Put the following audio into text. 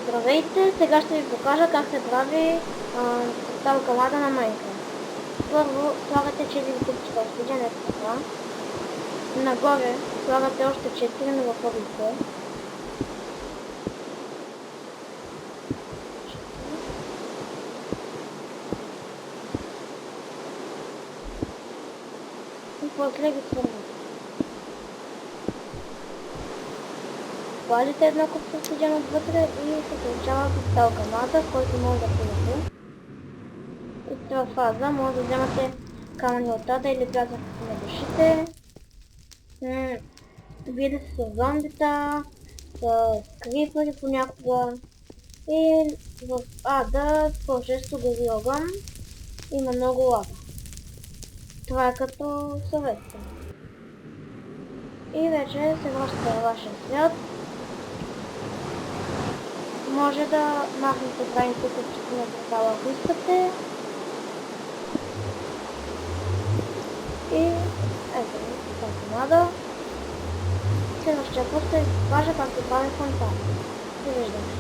Здравейте, сега ще ви покажа как се прави талкалада на Майнкрафт. Първо слагате 4 купчета обсидиан, ето така. Нагоре слагате още 4 новоходите. И после ги свързвате. Слагате едно купче обсидиан отвътре и се получава талкалада, който може да пиете. И в тази фаза може да вземате камъни от тада или пясък на душите. Биете се с зомбита, с крипъри понякога и в ада по-често гори огън. Има много лава. Това е като съвет. И вече се връщате във вашия свят. Може да махнете крайните купчета на портала, ако искате. И ето, талкалада. Следващия път ще ви покажа как се прави фонтан. И виждаме.